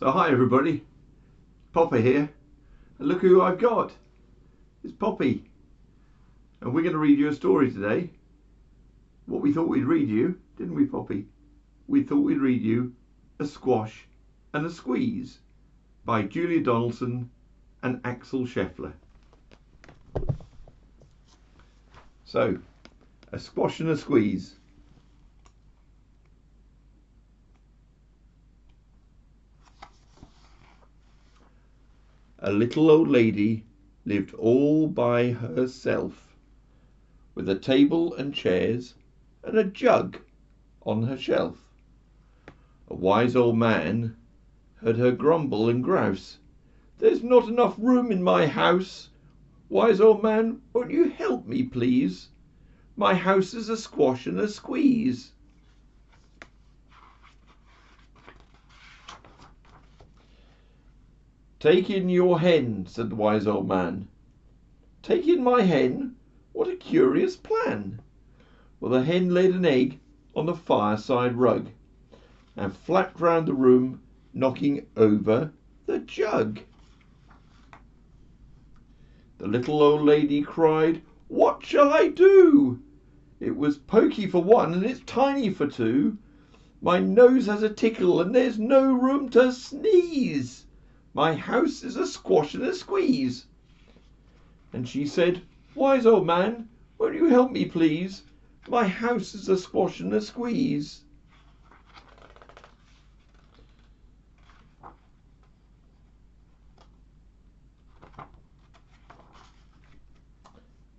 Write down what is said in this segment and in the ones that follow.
So hi everybody, Poppa here, and look who I've got. It's Poppy, and we're going to read you a story today. What we thought we'd read you, didn't we, Poppy? We thought we'd read you A Squash and a Squeeze by Julia Donaldson and Axel Scheffler. So, A Squash and a Squeeze. A little old lady lived all by herself, with a table and chairs and a jug on her shelf. A wise old man heard her grumble and grouse. "There's not enough room in my house. Wise old man, won't you help me, please? My house is a squash and a squeeze." "Take in your hen," said the wise old man. "Take in my hen? What a curious plan!" Well, the hen laid an egg on the fireside rug and flapped round the room, knocking over the jug. The little old lady cried, "What shall I do? It was pokey for one and it's tiny for two. My nose has a tickle and there's no room to sneeze. My house is a squash and a squeeze." And she said, "Wise old man, won't you help me, please? My house is a squash and a squeeze."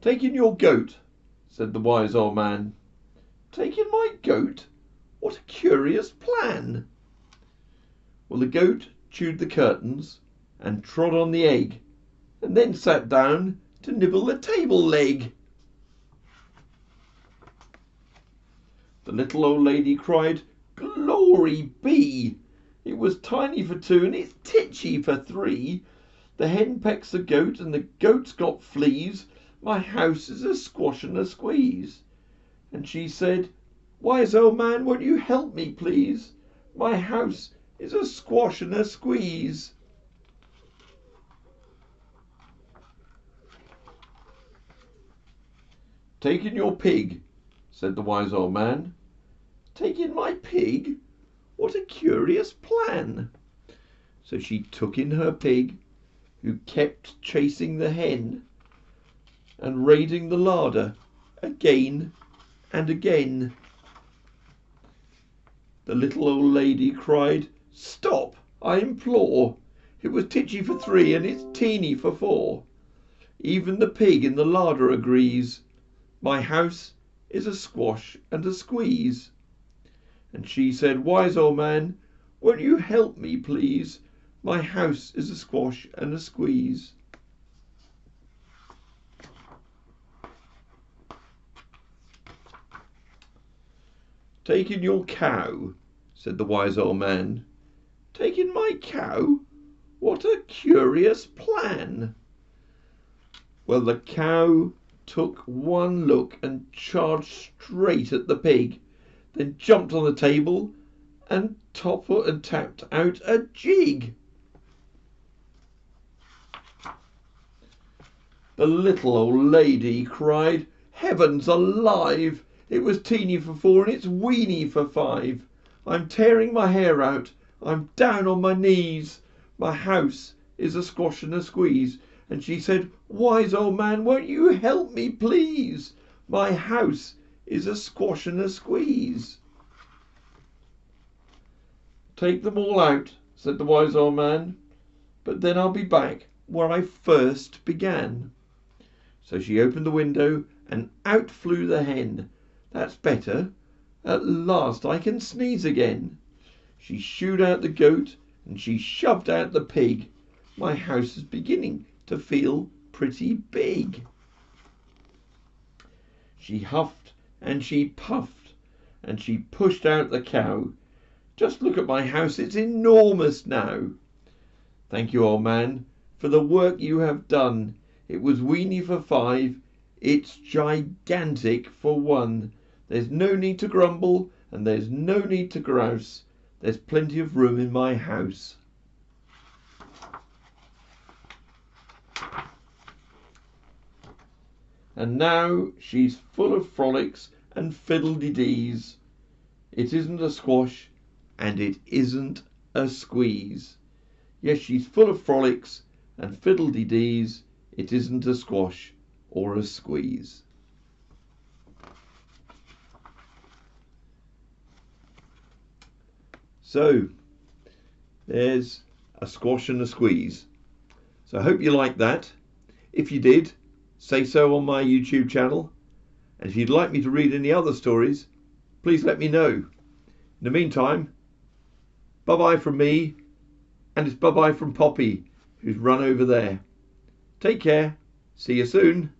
"Take in your goat," said the wise old man. "Take in my goat? What a curious plan!" Well, the goat chewed the curtains and trod on the egg, and then sat down to nibble the table leg. The little old lady cried, "Glory be! It was tiny for two and it's titchy for three. The hen pecks the goat and the goat's got fleas. My house is a squash and a squeeze." And she said, "Wise old man, won't you help me, please? My house is a squash and a squeeze." "Take in your pig," said the wise old man. "Take in my pig? What a curious plan!" So she took in her pig, who kept chasing the hen and raiding the larder again and again. The little old lady cried, "Stop, I implore. It was titchy for three and it's teeny for four. Even the pig in the larder agrees. My house is a squash and a squeeze." And she said, "Wise old man, won't you help me, please? My house is a squash and a squeeze." "Take in your cow," said the wise old man. "Take in my cow? What a curious plan!" Well, the cow took one look and charged straight at the pig, then jumped on the table and toppled and tapped out a jig. The little old lady cried, "Heavens alive! It was teeny for four and it's weeny for five. I'm tearing my hair out. I'm down on my knees. My house is a squash and a squeeze." And she said, "Wise old man, won't you help me, please? My house is a squash and a squeeze." "Take them all out," said the wise old man, "but then I'll be back where I first began." So she opened the window and out flew the hen. "That's better. At last I can sneeze again." She shooed out the goat and she shoved out the pig. My house is beginning to feel pretty big. She huffed and she puffed and she pushed out the cow. "Just look at my house, it's enormous now." "Thank you, old man, for the work you have done. It was weeny for five, it's gigantic for one. There's no need to grumble and there's no need to grouse. There's plenty of room in my house." And now she's full of frolics and fiddle-de-dees. It isn't a squash and it isn't a squeeze. Yes, she's full of frolics and fiddle-de-dees. It isn't a squash or a squeeze. So there's a squash and a squeeze. So I hope you liked that. If you did, say so on my YouTube channel. And if you'd like me to read any other stories, please let me know. In the meantime, bye-bye from me, and it's bye-bye from Poppy, who's run over there. Take care. See you soon.